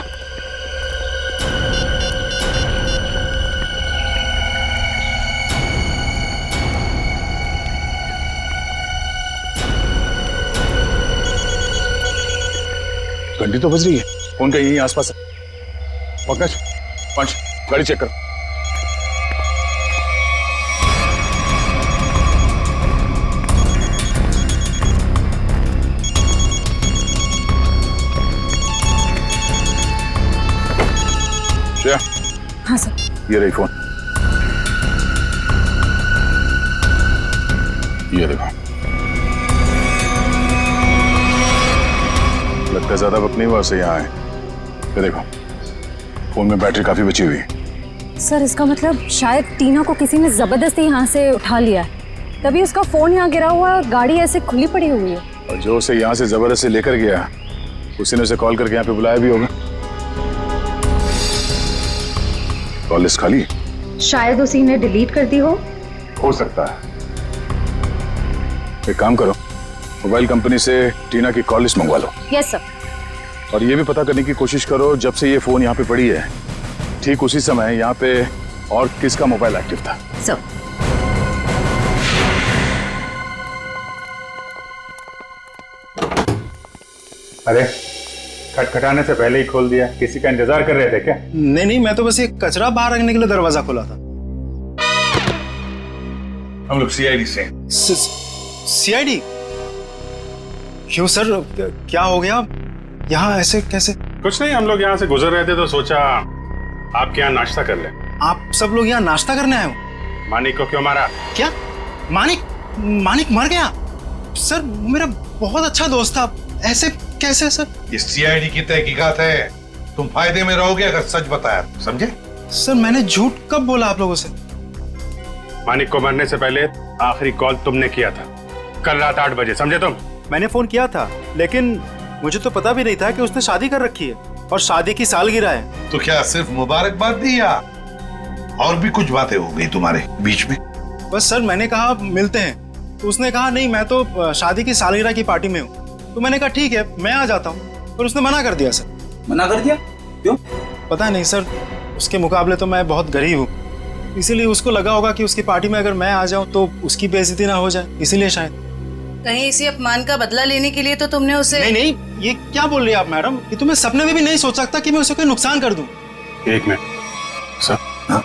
Speaker 1: घंटी तो बज रही है, फोन का यहीं आसपास है। पंकज, पंच, गाड़ी चेक करो। श्रेया।
Speaker 5: हाँ सर।
Speaker 1: ये रही फोन। ये देखो, लगता है ज्यादा वक्त नहीं हुआ उसे यहाँ आए। ये देखो, फोन में बैटरी काफी बची हुई है।
Speaker 5: सर इसका मतलब शायद टीना को किसी ने जबरदस्ती यहाँ से उठा लिया है, तभी उसका फोन यहाँ गिरा हुआ है और गाड़ी ऐसे खुली पड़ी हुई है।
Speaker 1: और जो उसे यहाँ से जबरदस्ती लेकर गया, उसी ने उसे कॉल करके यहाँ पे बुलाया भी होगा। कॉल लिस्ट खाली?
Speaker 5: शायद उसी ने डिलीट कर दी हो
Speaker 1: सकता है। एक काम करो, मोबाइल कंपनी से टीना की कॉल लिस्ट मंगवा लो।
Speaker 5: Yes sir.
Speaker 1: और ये भी पता करने की कोशिश करो, जब से ये फोन यहाँ पे पड़ी है, ठीक उसी समय यहाँ पे और किसका मोबाइल एक्टिव था।
Speaker 5: सर।
Speaker 2: अरे
Speaker 10: खटखटाने से पहले ही खोल दिया। किसी का इंतजार कर रहे थे क्या?
Speaker 2: नहीं नहीं, मैं तो बस ये कचरा बाहर रखने के लिए दरवाजा खोला था।
Speaker 1: हम लोग सीआईडी से।
Speaker 2: सीआईडी? क्यों सर, क्या हो गया? यहाँ ऐसे कैसे?
Speaker 10: कुछ नहीं, हम लोग यहाँ से गुजर रहे थे तो सोचा आपके यहाँ नाश्ता कर ले।
Speaker 2: आप सब लोग यहाँ नाश्ता करने आए हो?
Speaker 10: मानिक को क्यों मारा?
Speaker 2: क्या मानिक? मानिक मर गया? सर वो मेरा बहुत अच्छा दोस्त था, ऐसे कैसे सर?
Speaker 13: ये सीआईडी की तहकीकात है, तुम फायदे में रहोगे अगर सच बताया, समझे?
Speaker 2: सर मैंने झूठ कब बोला आप लोगों से?
Speaker 10: मानिक को मरने से पहले आखिरी कॉल तुमने किया था कल रात 8 बजे, समझे तुम?
Speaker 2: मैंने फोन किया था, लेकिन मुझे तो पता भी नहीं था कि उसने शादी कर रखी है और शादी की सालगिरह है।
Speaker 13: तो क्या सिर्फ मुबारकबाद दी या और भी कुछ बातें हो गई तुम्हारे बीच में?
Speaker 2: बस सर मैंने कहा मिलते हैं, तो उसने कहा नहीं मैं तो शादी की सालगिरह की पार्टी में हूँ। तो मैंने कहा ठीक है मैं आ जाता हूँ, पर उसने मना कर दिया सर।
Speaker 12: मना कर दिया? क्यों?
Speaker 2: पता नहीं सर, उसके मुकाबले तो मैं बहुत गरीब हूँ, इसीलिए उसको लगा होगा कि उसकी पार्टी में अगर मैं आ जाऊँ तो उसकी बेइज्जती ना हो जाए, इसीलिए शायद।
Speaker 14: कहीं इसी अपमान का बदला लेने के लिए तो तुमने उसे?
Speaker 2: नहीं नहीं, ये क्या बोल रही है आप मैडम? ये तो मैं सपने में भी नहीं सोच सकता कि मैं उसे कोई नुकसान कर दूं।
Speaker 10: एक मिनट सर। हाँ?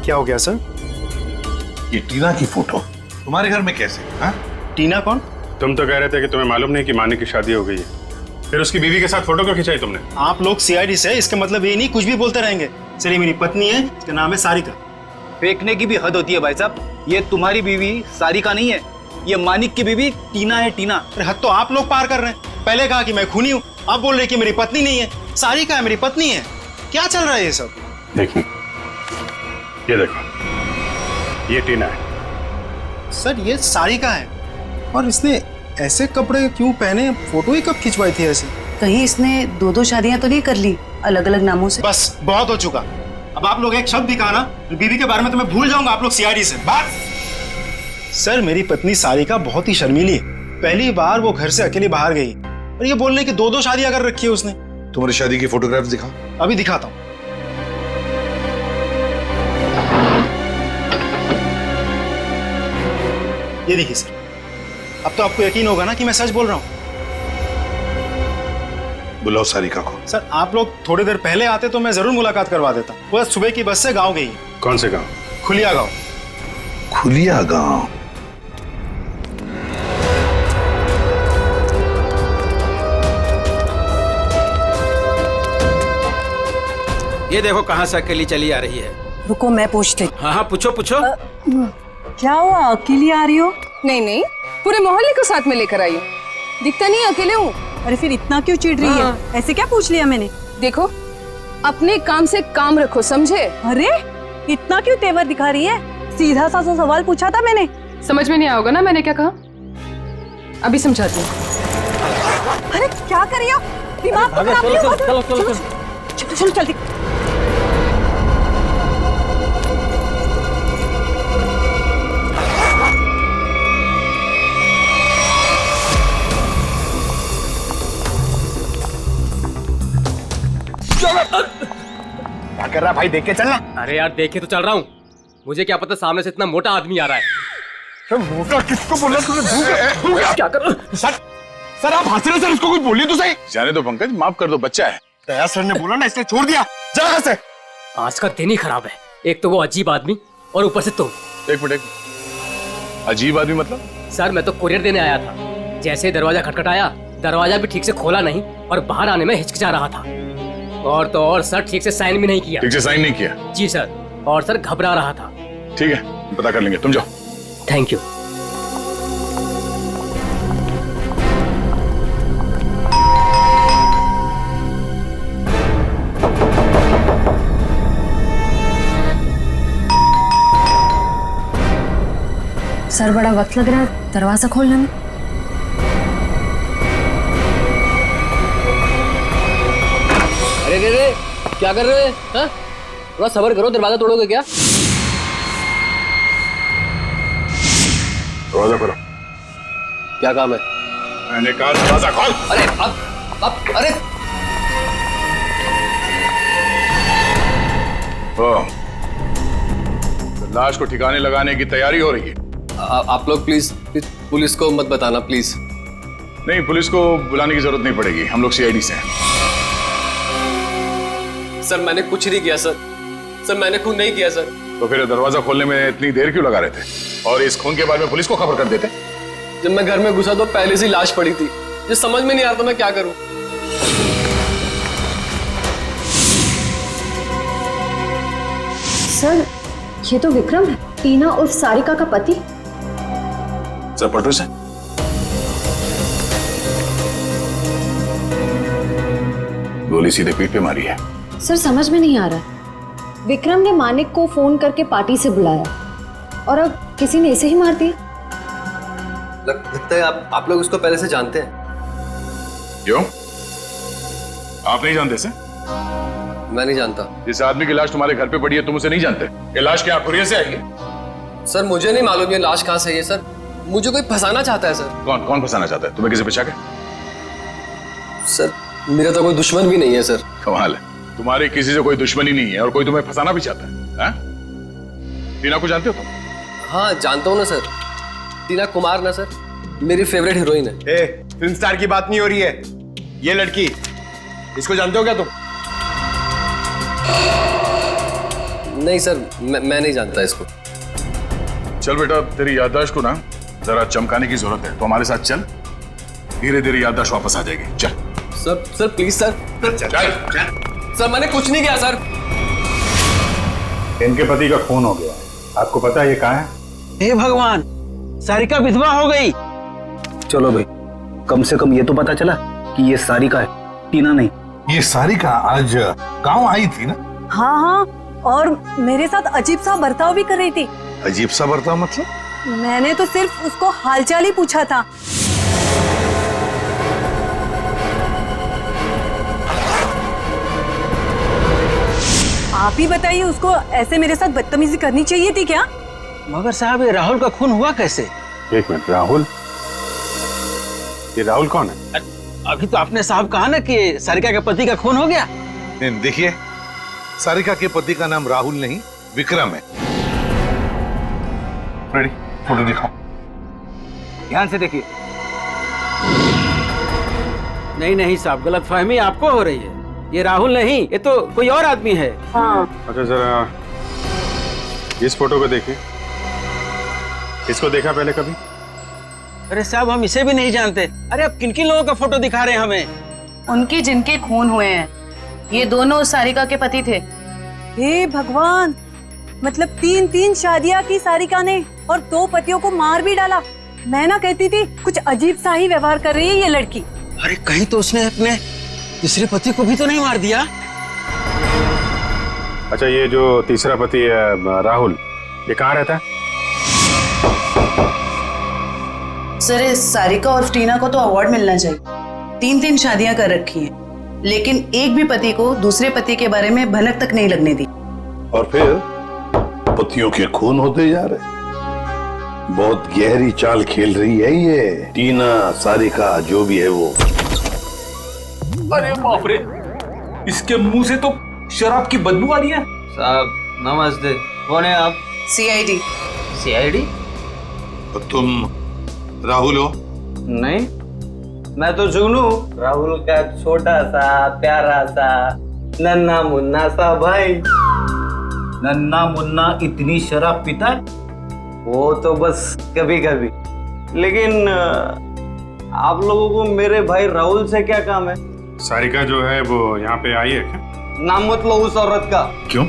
Speaker 2: क्या हो गया सर?
Speaker 13: ये टीना की फोटो तुम्हारे घर में कैसे? हाँ?
Speaker 2: टीना कौन?
Speaker 10: तुम तो कह रहे थे कि तुम्हें मालूम नहीं कि मानिक की शादी हो गई है, फिर उसकी बीवी के साथ फोटो क्यों खिंचाई तुमने?
Speaker 2: आप लोग सीआईडी से, इसका मतलब ये नहीं कुछ भी बोलते रहेंगे। सर ये मेरी पत्नी है, इसका नाम है सारिका।
Speaker 12: फेंकने की भी हद होती है भाई साहब, ये तुम्हारी बीवी सारिका नहीं है, ये मानिक की बीवी टीना है, टीना।
Speaker 2: अरे हद तो आप लोग पार कर रहे हैं। पहले कहा कि मैं खूनी हूँ, अब बोल रहे कि मेरी पत्नी नहीं है, सारिका है मेरी पत्नी है। क्या चल रहा है ये सब?
Speaker 10: देखिए ये देखो, ये टीना है।
Speaker 2: सर ये सारिका है, और इसने ऐसे कपड़े क्यों पहने? फोटो ही कब खिंचवाई थी ऐसे?
Speaker 14: कहीं इसने 2-2 शादियां तो नहीं कर ली अलग अलग नामों से?
Speaker 2: बस बहुत हो चुका। अब आप लोग एक शब्द भी कहा ना, बीवी के बारे में तो मैं भूल जाऊंगा आप लोग सीआईडी से। बस सर मेरी पत्नी सारिका बहुत ही शर्मीली है। पहली बार वो घर से अकेली बाहर गई, और ये बोलने की 2-2 शादियां कर रखी है उसने।
Speaker 13: तुम्हारी शादी की फोटोग्राफ्स दिखाओ।
Speaker 2: अभी दिखाता हूँ। ये देखिए सर, अब तो आपको यकीन होगा ना कि मैं सच बोल रहा हूँ।
Speaker 13: बुलाओ सारिका को।
Speaker 2: सर आप लोग थोड़ी देर पहले आते तो मैं जरूर मुलाकात करवा देता। वो सुबह की बस से गांव गई।
Speaker 10: कौन से गांव?
Speaker 2: खुलिया गांव।
Speaker 13: खुलिया गांव?
Speaker 15: ये देखो कहाँ से अकेली चली आ रही है।
Speaker 14: रुको मैं पूछती।
Speaker 15: हाँ हाँ पूछो पूछो।
Speaker 14: क्या हुआ, अकेली आ रही हो?
Speaker 6: नहीं नहीं, पूरे मोहल्ले को साथ में लेकर आई हूँ। दिखता नहीं अकेले हूँ।
Speaker 14: अरे फिर इतना क्यों चिढ़ रही है? ऐसे क्या पूछ लिया मैंने?
Speaker 6: देखो अपने काम से काम रखो, समझे?
Speaker 14: अरे इतना क्यों तेवर दिखा रही है? सीधा सा सवाल पूछा था मैंने।
Speaker 6: समझ में नहीं आओगे ना मैंने क्या कहा? अभी समझाती हूँ।
Speaker 14: अरे क्या कर रही हो? दिमाग को खराब नहीं हो?
Speaker 15: चलो चलो
Speaker 14: चलो चलो जल्दी।
Speaker 15: क्या कर रहा भाई, देख के चलना। अरे यार देखे तो चल रहा हूँ, मुझे क्या पता सामने से इतना मोटा आदमी आ रहा है।
Speaker 13: तो मोटा किसको बोला तुमने?
Speaker 15: क्या कर रहे?
Speaker 13: सर आप हंस रहे, सर उसको कुछ बोलिए तो सही।
Speaker 1: जाने दो पंकज, माफ कर दो, बच्चा है।
Speaker 13: दया सर ने बोला ना इसलिए छोड़ दिया। जा यहाँ से।
Speaker 15: आज का दिन ही खराब है, एक तो वो अजीब आदमी और ऊपर से तुम।
Speaker 1: एक मिनट, अजीब आदमी मतलब?
Speaker 15: सर मैं तो कुरियर देने आया था, जैसे दरवाजा खटखटाया, दरवाजा भी ठीक से खोला नहीं और बाहर आने में हिचकिचा रहा था। और तो और सर ठीक से साइन भी नहीं किया।
Speaker 1: ठीक से साइन नहीं किया?
Speaker 15: जी सर, और सर घबरा रहा था।
Speaker 1: ठीक है पता कर लेंगे, तुम जाओ।
Speaker 15: Thank you.
Speaker 5: सर बड़ा वक्त लग रहा है दरवाजा खोलने में।
Speaker 8: अरे रे रे, क्या कर रहे हैं? हाँ? थोड़ा सब्र करो, दरवाजा तोड़ोगे क्या?
Speaker 1: दरवाजा खोलो।
Speaker 8: क्या काम है?
Speaker 1: मैंने कहा दरवाजा खोल।
Speaker 8: अरे अब अरे
Speaker 1: तो लाश को ठिकाने लगाने की तैयारी हो रही है।
Speaker 8: आप लोग प्लीज पुलिस को मत बताना प्लीज।
Speaker 1: नहीं, पुलिस को बुलाने की जरूरत नहीं पड़ेगी, हम लोग सीआईडी से हैं।
Speaker 8: सर मैंने कुछ नहीं किया सर। सर मैंने खून नहीं किया सर।
Speaker 1: तो फिर दरवाजा खोलने में इतनी देर क्यों लगा रहे थे? और इस खून के बारे में पुलिस को खबर कर देते?
Speaker 8: जब मैं घर में घुसा तो पहले से लाश पड़ी थी। ये समझ में नहीं आ रहा था मैं क्या करूं।
Speaker 7: सर ये तो विक्रम है, टीना उर्फ सारिका का पति।
Speaker 1: सर पटो से गोली सीधे पीठ पे मारी है।
Speaker 7: सर समझ में नहीं आ रहा, विक्रम ने मानिक को फोन करके पार्टी से बुलाया और अब किसी ने ऐसे ही मार दिया।
Speaker 8: लगता है आप लोग उसको पहले से जानते हैं।
Speaker 1: क्यों? आप नहीं जानते से?
Speaker 8: मैं नहीं जानता।
Speaker 1: जिस आदमी की लाश तुम्हारे घर पे पड़ी है तुम उसे नहीं जानते? ये लाश क्या खुरिया से आई है?
Speaker 8: सर मुझे नहीं मालूम ये लाश कहाँ से आई है सर। मुझे कोई फंसाना चाहता है सर।
Speaker 1: कौन फंसाना चाहता है? तुम्हें किसी बचा के?
Speaker 8: सर मेरा तो कोई दुश्मन भी नहीं है सर।
Speaker 1: कमाल है, तुम्हारी किसी से कोई दुश्मनी नहीं है और कोई तुम्हें फंसाना भी चाहता है? टीना को जानते हो तुम?
Speaker 8: हाँ जानता हूँ ना सर। टीना कुमार ना सर, मेरी फेवरेट हीरोइन है।
Speaker 2: फिल्म स्टार की बात नहीं हो रही है, ये लड़की, इसको जानते हो क्या तुम?
Speaker 8: नहीं सर, मैं नहीं जानता इसको।
Speaker 1: चल बेटा, तेरी याददाश्त को ना जरा चमकाने की जरूरत है, तो हमारे साथ चल, धीरे धीरे याददाश्त वापस आ जाएगी। चल
Speaker 8: सर प्लीज सर। सर मैंने कुछ नहीं किया सर।
Speaker 10: इनके पति का खून हो गया, आपको पता है ये कहाँ है?
Speaker 12: हे भगवान, सारिका विधवा हो गई। चलो भाई, कम से कम ये तो पता चला कि ये सारिका है, टीना नहीं।
Speaker 13: ये सारिका आज गांव आई थी ना?
Speaker 14: हाँ हाँ, और मेरे साथ अजीब सा बर्ताव भी कर रही थी।
Speaker 13: अजीब सा बर्ताव मतलब?
Speaker 14: मैंने तो सिर्फ उसको हालचाल ही पूछा था। आप ही बताइए, उसको ऐसे मेरे साथ बदतमीजी करनी चाहिए थी क्या?
Speaker 12: मगर साहब, ये राहुल का खून हुआ कैसे?
Speaker 10: एक मिनट, राहुल? ये राहुल कौन है?
Speaker 12: अभी तो आपने साहब कहा ना कि सारिका के पति का खून हो गया।
Speaker 13: देखिए, सारिका के पति का नाम राहुल नहीं विक्रम है। रेडी, फोटो दिखाओ।
Speaker 12: ध्यान से देखिए। नहीं साहब, गलतफहमी आपको हो रही है। ये राहुल नहीं, ये तो कोई और आदमी है।
Speaker 14: हाँ।
Speaker 10: अच्छा जरा इस फोटो को देखिए। इसको देखा पहले कभी?
Speaker 12: अरे साहब, हम इसे भी नहीं जानते। अरे आप किन किन लोगों का फोटो दिखा रहे हैं हमें?
Speaker 16: उनके जिनके खून हुए हैं, ये दोनों सारिका के पति थे।
Speaker 14: हे भगवान, मतलब 3 शादियां की सारिका ने और 2 पतियों को मार भी डाला। मैं ना कहती थी कुछ अजीब सा ही व्यवहार कर रही है ये लड़की।
Speaker 12: अरे कहीं तो उसने अपने तीसरे पति को भी तो नहीं मार दिया?
Speaker 10: अच्छा, ये जो तीसरा पति है राहुल, ये कहाँ रहता है?
Speaker 16: सर सारिका और टीना को तो अवार्ड मिलना चाहिए। 3 शादियां कर रखी हैं, लेकिन एक भी पति को दूसरे पति के बारे में भनक तक नहीं लगने दी।
Speaker 13: और फिर पतियों के खून होते जा रहे। बहुत गहरी चाल खेल रही है ये टीना, सारिका, जो भी है वो।
Speaker 17: अरे बाप रे, इसके मुंह से तो शराब की बदबू आ रही है।
Speaker 12: साहब नमस्ते, कौन है आप?
Speaker 16: सीआईडी।
Speaker 12: सीआईडी?
Speaker 13: तो तुम राहुल हो?
Speaker 12: नहीं, मैं तो जुगनू, राहुल का छोटा सा प्यारा सा नन्ना मुन्ना सा भाई।
Speaker 17: नन्ना मुन्ना इतनी शराब पीता है?
Speaker 12: वो तो बस कभी कभी, लेकिन आप लोगों को मेरे भाई राहुल से क्या काम है?
Speaker 10: सारिका जो है वो यहाँ पे आई है क्या?
Speaker 12: नाम मत लो उस औरत का।
Speaker 13: क्यों?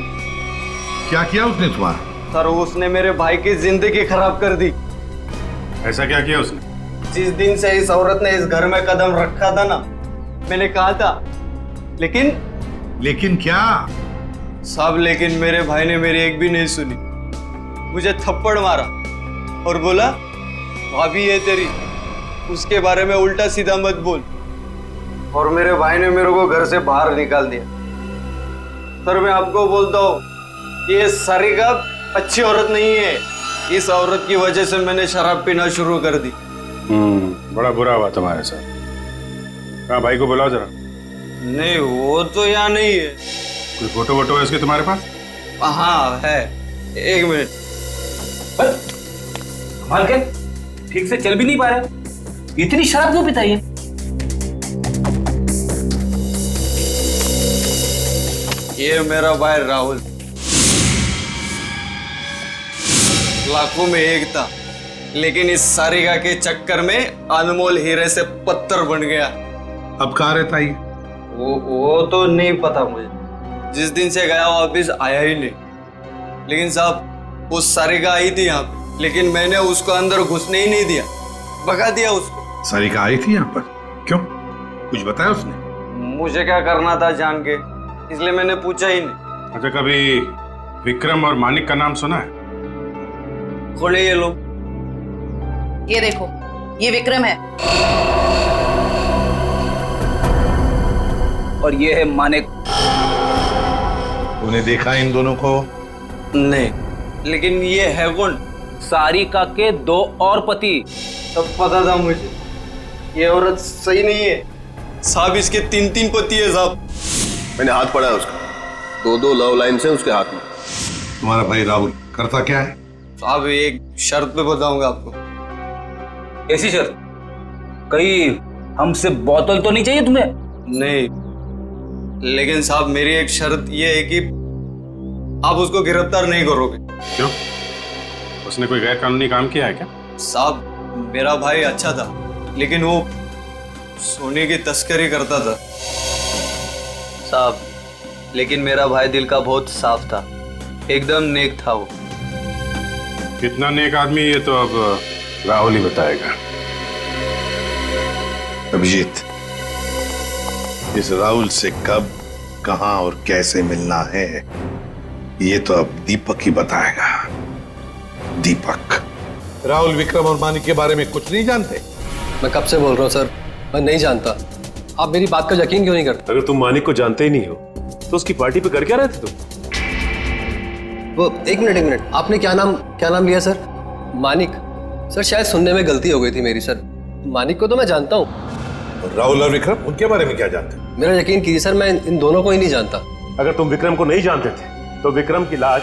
Speaker 13: क्या किया उसने तुम्हारा?
Speaker 12: सर, उसने मेरे भाई की जिंदगी खराब कर दी।
Speaker 10: ऐसा क्या किया उसने?
Speaker 12: जिस दिन से इस औरत ने इस घर में कदम रखा था ना, मैंने कहा था,
Speaker 13: लेकिन क्या?
Speaker 12: सब लेकिन मेरे भाई ने मेरी एक भी नहीं सुनी। मुझे थप्पड़ मारा और बोला, भाभी है तेरी, उसके बारे में उल्टा सीधा मत बोल। और मेरे भाई ने मेरे को घर से बाहर निकाल दिया। सर मैं आपको बोलता हूँ, ये सारिका अच्छी औरत नहीं है। इस औरत की वजह से मैंने शराब पीना शुरू कर दी।
Speaker 10: बड़ा बुरा हुआ तुम्हारे साथ। हाँ, भाई को बुलाओ जरा।
Speaker 12: नहीं, वो तो यहाँ नहीं है।
Speaker 10: कोई फोटो वोटो है इसके तुम्हारे पास?
Speaker 12: हाँ है, 1 मिनट।
Speaker 17: कमाल के, ठीक से चल भी नहीं पा रहे, इतनी शराब क्यों पिताई है?
Speaker 12: ये मेरा भाई राहुल, लाखों में एक था, लेकिन इस सारिका के चक्कर में अनमोल हीरे से पत्थर बन गया।
Speaker 13: अब कहाँ रहता है?
Speaker 12: वो तो नहीं पता मुझे, जिस दिन से गया वो वापिस आया ही नहीं। लेकिन साहब उस सारिका आई थी यहाँ पे, लेकिन मैंने उसको अंदर घुसने ही नहीं दिया, भगा दिया उसको।
Speaker 13: सारिका आई थी यहाँ पर? क्यों, कुछ बताया उसने?
Speaker 12: मुझे क्या करना था जान के, इसलिए मैंने पूछा ही नहीं।
Speaker 10: अच्छा, कभी विक्रम और मानिक का नाम सुना है?
Speaker 12: खोले ये लोग।
Speaker 16: ये देखो, ये विक्रम है
Speaker 17: और ये है मानिक।
Speaker 13: तूने देखा इन दोनों को?
Speaker 12: नहीं, लेकिन ये है कौन?
Speaker 17: सारिका के 2 और पति।
Speaker 12: सब पता था मुझे, ये औरत सही नहीं है साहब, इसके 3 पति है साहब।
Speaker 3: मैंने हाथ पड़ा है उसका, 2 लव लाइन से उसके हाथ में।
Speaker 13: तुम्हारा भाई राहुल करता क्या है?
Speaker 12: साहब एक शर्त पे बताऊंगा आपको।
Speaker 17: ऐसी शर्त? कहीं हमसे बोतल तो नहीं चाहिए तुम्हें?
Speaker 12: नहीं, लेकिन साहब मेरी एक शर्त ये है कि आप उसको गिरफ्तार नहीं करोगे।
Speaker 10: क्यों, उसने कोई गैर कानूनी काम किया है क्या?
Speaker 12: साहब मेरा भाई अच्छा था, लेकिन वो सोने की तस्करी करता था साहब। लेकिन मेरा भाई दिल का बहुत साफ था, एकदम नेक था वो।
Speaker 10: कितना नेक आदमी ये तो अब राहुल ही बताएगा।
Speaker 13: अभिजीत, इस राहुल से कब, कहां और कैसे मिलना है ये तो अब दीपक ही बताएगा। दीपक। राहुल विक्रम और मानिक के बारे में कुछ नहीं जानते?
Speaker 8: मैं कब से बोल रहा हूँ सर, मैं नहीं जानता। आप मेरी बात का यकीन क्यों नहीं करते?
Speaker 18: अगर तुम मानिक को जानते ही नहीं हो तो उसकी पार्टी पे कर क्या रहे थे तुम?
Speaker 8: वो एक मिनट, आपने क्या नाम लिया सर? मानिक? सर शायद सुनने में गलती हो गई थी मेरी सर। मानिक को तो मैं जानता हूँ।
Speaker 13: राहुल और विक्रम, उनके बारे में क्या जानते?
Speaker 8: मेरा यकीन कीजिए सर, मैं इन दोनों को ही नहीं जानता।
Speaker 18: अगर तुम विक्रम को नहीं जानते थे तो विक्रम की लाश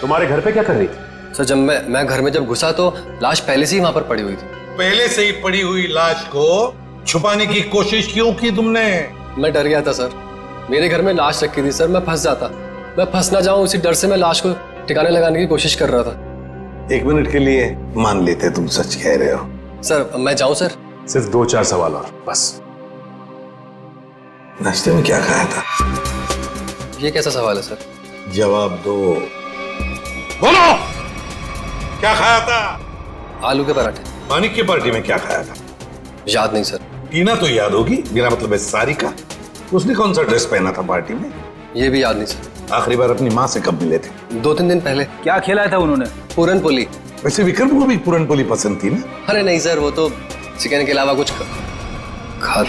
Speaker 18: तुम्हारे घर पे क्या कर रही थी?
Speaker 8: सर जब मैं घर में जब घुसा तो लाश पहले से ही वहां पर पड़ी हुई थी।
Speaker 13: पहले से ही पड़ी हुई लाश को छुपाने की कोशिश क्यों की तुमने?
Speaker 8: मैं डर गया था सर, मेरे घर में लाश रखी थी सर, मैं फंस जाता, मैं फंस ना जाऊं उसी डर से मैं लाश को ठिकाने लगाने की कोशिश कर रहा था।
Speaker 13: 1 मिनट के लिए मान लेते तुम सच कह रहे हो।
Speaker 8: सर मैं जाऊं सर?
Speaker 18: सिर्फ 2-4 सवाल और बस।
Speaker 13: नाश्ते में क्या खाया था?
Speaker 8: ये कैसा सवाल है सर?
Speaker 13: जवाब दो। बोलो, क्या खाया था?
Speaker 8: आलू के पराठे।
Speaker 13: मानिक की पार्टी में क्या खाया था?
Speaker 8: याद नहीं सर।
Speaker 13: टीना तो याद होगी, मेरा मतलब है सारिका। उसने कौन सा ड्रेस पहना था पार्टी में?
Speaker 8: ये भी याद नहीं सर।
Speaker 13: आखिरी बार अपनी माँ से कब मिले थे?
Speaker 8: 2-3 दिन पहले।
Speaker 17: क्या खिलाया था उन्होंने? पूरन पोली।
Speaker 13: वैसे विक्रम को भी पूरन पोली पसंद थी ना?
Speaker 8: अरे नहीं सर, वो तो चिकन के अलावा कुछ खा।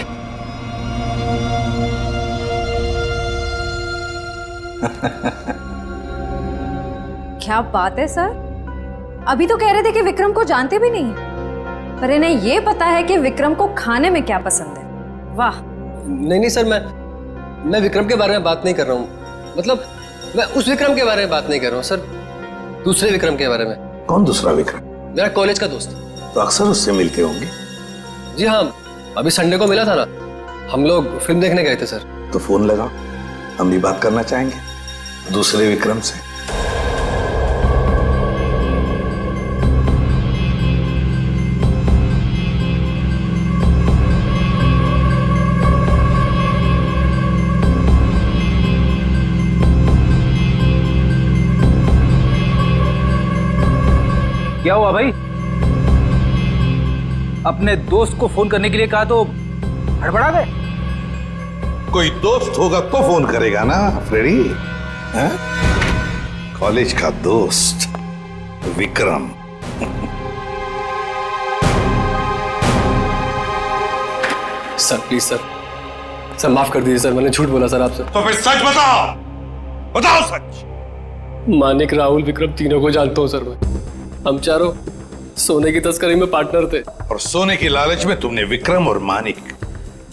Speaker 5: क्या बात है सर, अभी तो कह रहे थे कि विक्रम को जानते भी नहीं, पर इन्हें ये पता है कि विक्रम को खाने में क्या पसंद है। वाह।
Speaker 8: नहीं सर, मैं विक्रम के बारे में बात नहीं कर रहा हूँ, मतलब मैं उस विक्रम के बारे में बात नहीं कर रहा हूँ सर, दूसरे विक्रम के बारे में।
Speaker 13: कौन दूसरा विक्रम?
Speaker 8: मेरा कॉलेज का दोस्त।
Speaker 13: तो अक्सर उससे मिलते होंगे?
Speaker 8: जी हाँ, अभी संडे को मिला था ना, हम लोग फिल्म देखने गए थे सर।
Speaker 13: तो फोन लगाओ, हम भी बात करना चाहेंगे दूसरे विक्रम से।
Speaker 17: क्या हुआ भाई? अपने दोस्त को फोन करने के लिए कहा तो हड़बड़ा गए?
Speaker 13: कोई दोस्त होगा तो फोन करेगा ना फ्रेडी। कॉलेज का दोस्त विक्रम।
Speaker 8: सर प्लीज सर माफ कर दीजिए सर, मैंने झूठ बोला सर आपसे।
Speaker 13: तो फिर सच बताओ, बताओ सच।
Speaker 8: मानिक, राहुल, विक्रम तीनों को जानता हूँ सर मैं। हम चारों सोने की तस्करी में पार्टनर थे।
Speaker 13: और सोने की लालच में तुमने विक्रम और मानिक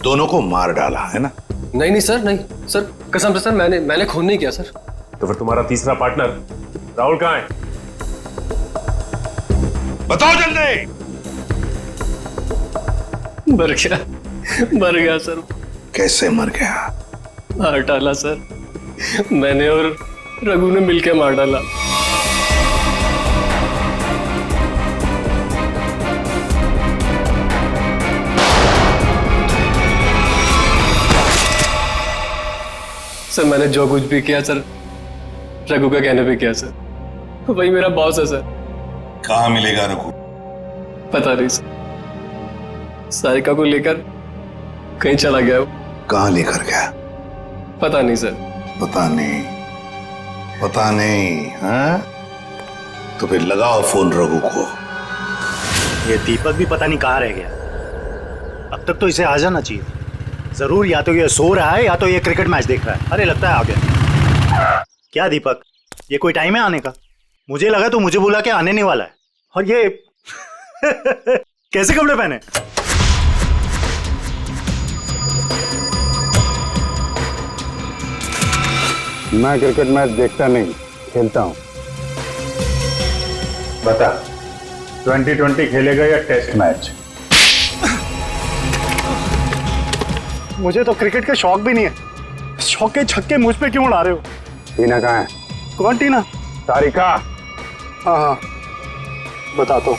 Speaker 13: दोनों को मार डाला है ना?
Speaker 8: नहीं सर, नहीं सर, कसम से सर, मैंने खून नहीं किया सर।
Speaker 18: तो फिर तुम्हारा तीसरा पार्टनर राहुल कहाँ है?
Speaker 13: बताओ जल्दी।
Speaker 8: मर गया सर।
Speaker 13: कैसे मर गया?
Speaker 8: मार डाला सर, मैंने और रघु ने मिलकर मार डाला। सर मैंने जो कुछ भी किया सर रघु के कहने पे किया सर, वही मेरा बॉस है सर।
Speaker 13: कहाँ मिलेगा रघु?
Speaker 8: पता नहीं सर, सारिका को लेकर कहीं चला गया वो।
Speaker 13: कहाँ लेकर गया?
Speaker 8: पता नहीं सर।
Speaker 13: पता नहीं, पता नहीं। हाँ तो फिर लगाओ फोन रघु को।
Speaker 2: ये दीपक भी पता नहीं कहाँ रह गया। अब तक तो इसे आ जाना चाहिए। जरूर या तो ये सो रहा है या तो ये क्रिकेट मैच देख रहा है। अरे लगता है आ गया। क्या दीपक, ये कोई टाइम है आने का? मुझे लगा तो मुझे बुला के आने नहीं वाला है। और ये कैसे कपड़े पहने?
Speaker 19: मैं क्रिकेट मैच देखता नहीं, खेलता हूं। बता, 2020 खेलेगा या टेस्ट मैच?
Speaker 2: मुझे तो क्रिकेट का शौक भी नहीं है। शौक के छक्के मुझ पे क्यों उड़ा रहे हो?
Speaker 19: टीना कहाँ है?
Speaker 2: कौन टीना?
Speaker 19: सारिका।
Speaker 2: हाँ हाँ बता तो।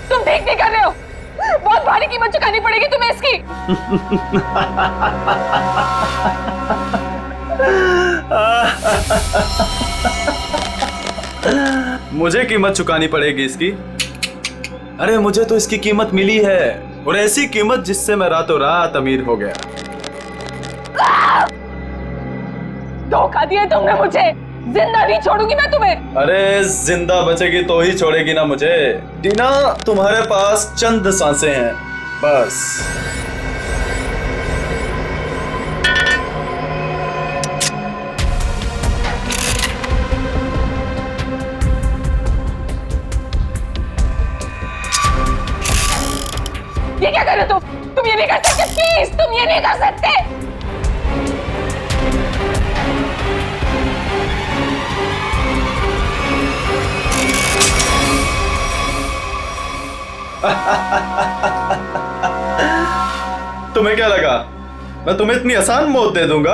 Speaker 6: तुम ठीक नहीं कर रहे हो, बहुत भारी कीमत चुकानी पड़ेगी तुम्हें इसकी।
Speaker 12: मुझे कीमत चुकानी पड़ेगी इसकी? अरे मुझे तो इसकी कीमत मिली है, और ऐसी कीमत जिससे मैं रातों रात अमीर हो गया।
Speaker 6: धोखा दिया तुमने मुझे, जिंदा नहीं छोड़ूंगी मैं तुम्हें।
Speaker 12: अरे जिंदा बचेगी तो ही छोड़ेगी ना मुझे। टीना तुम्हारे पास चंद सांसें हैं बस।
Speaker 6: ये क्या कर रहे हो तुम ये नहीं कर सकते, प्लीज तुम ये नहीं कर सकते।
Speaker 12: तुम्हें क्या लगा मैं तुम्हें इतनी आसान मौत दे दूंगा?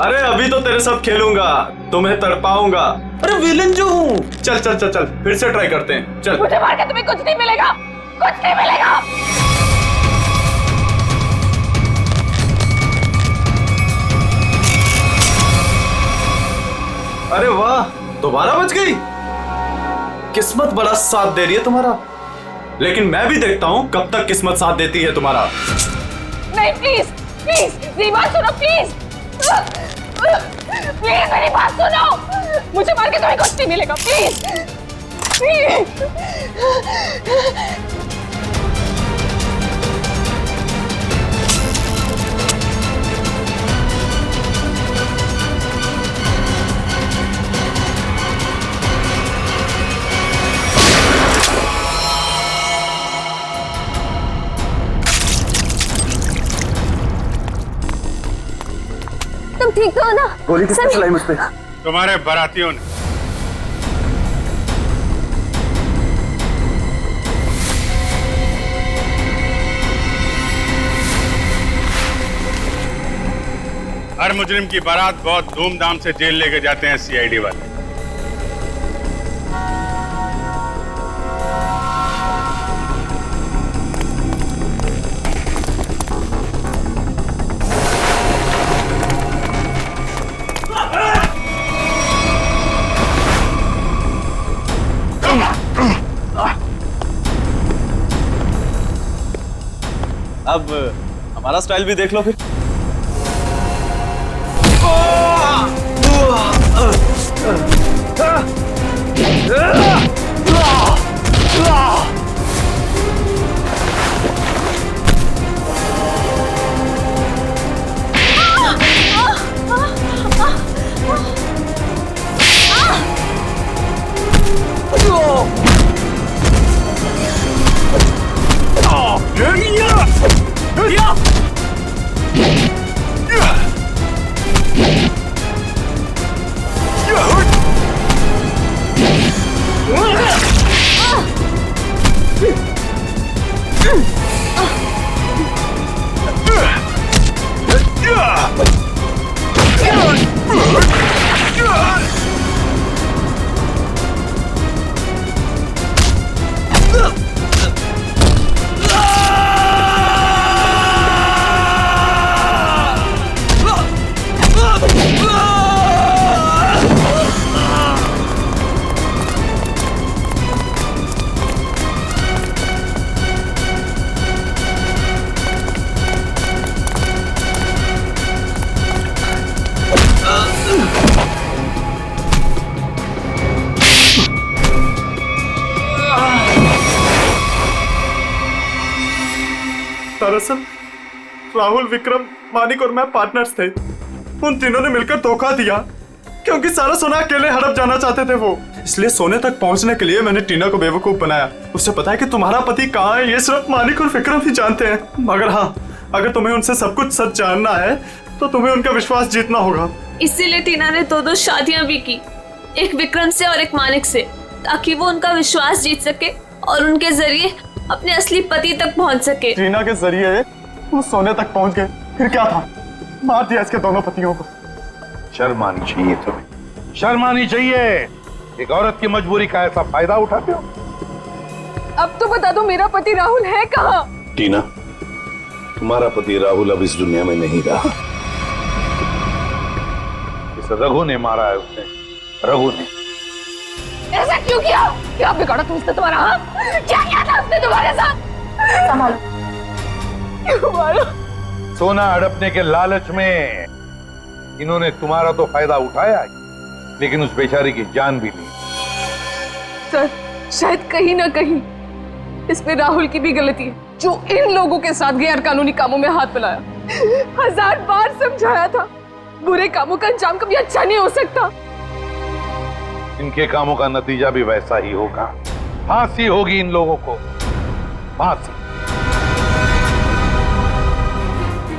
Speaker 12: अरे अभी तो तेरे साथ खेलूंगा, तुम्हें तड़पाऊंगा। अरे विलन जो हूँ। चल चल चल चल फिर से ट्राई करते हैं। चल
Speaker 6: मुझे मार के तुम्हें कुछ नहीं मिलेगा, कुछ नहीं मिलेगा।
Speaker 12: अरे वाह, दोबारा बच गई। किस्मत बड़ा साथ दे रही है तुम्हारा, लेकिन मैं भी देखता हूं कब तक किस्मत साथ देती है तुम्हारा।
Speaker 6: नहीं प्लीज प्लीज मेरी बात सुनो, प्लीज प्लीज मेरी बात सुनो। मुझे मार के तुम्हें कुछ नहीं मिलेगा, प्लीज प्लीज।
Speaker 5: तुम ठीक तो हो ना?
Speaker 2: गोली किसने चलाई मुझ पे?
Speaker 10: तुम्हारे बारातियों ने। हर मुजरिम की बारात बहुत धूमधाम से जेल लेके जाते हैं सीआईडी वाले।
Speaker 12: अब हमारा स्टाइल भी देख लो फिर।
Speaker 6: Yeah!
Speaker 2: दरअसल राहुल, विक्रम, मानिक और मैं पार्टनर्स थे। उन तीनों ने मिलकर धोखा दिया क्योंकि सारा सोना अकेले हड़प जाना चाहते थे वो। इसलिए सोने तक पहुंचने के लिए मैंने टीना को बेवकूफ बनाया। उससे पता है कि तुम्हारा पति कहाँ है, ये सिर्फ मानिक और विक्रम ही जानते हैं। मगर हाँ, अगर तुम्हें उनसे सब कुछ सच जानना है तो तुम्हें उनका विश्वास जीतना होगा।
Speaker 20: इसीलिए टीना ने दो शादियां भी की, एक विक्रम से और एक मानिक से, ताकि वो उनका विश्वास जीत सके और उनके जरिए अपने असली पति तक पहुंच सके।
Speaker 2: टीना के जरिए वो सोने तक पहुंच गए, फिर क्या था, मार दिया इसके दोनों पतियों को।
Speaker 13: शर्म आनी चाहिए तुम्हें, शर्म आनी चाहिए। एक औरत की मजबूरी का ऐसा फायदा उठाते हो।
Speaker 6: अब तो बता दो मेरा पति राहुल है कहाँ?
Speaker 13: टीना, तुम्हारा पति राहुल अब इस दुनिया में नहीं रहा। इस रघु ने मारा है उसने, रघु ने।
Speaker 6: ऐसा क्यों किया? क्या बिगाड़ा तुमसे तुम्हारा? हाँ? क्या किया था उसने तुम्हारे साथ? संभालो। क्यों मारा?
Speaker 13: सोना हड़पने के लालच में इन्होंने तुम्हारा तो फायदा उठाया, लेकिन उस बेचारी की जान भी ली।
Speaker 6: सर, शायद कहीं ना कहीं इसमें राहुल की भी गलती है, जो इन लोगों के साथ गैर कानूनी कामों में हाथ मिलाया। 1000 बार समझाया था, बुरे कामों का अंजाम कभी अच्छा नहीं हो सकता।
Speaker 13: इनके कामों का नतीजा भी वैसा ही होगा। फांसी होगी इन लोगों को, फांसी।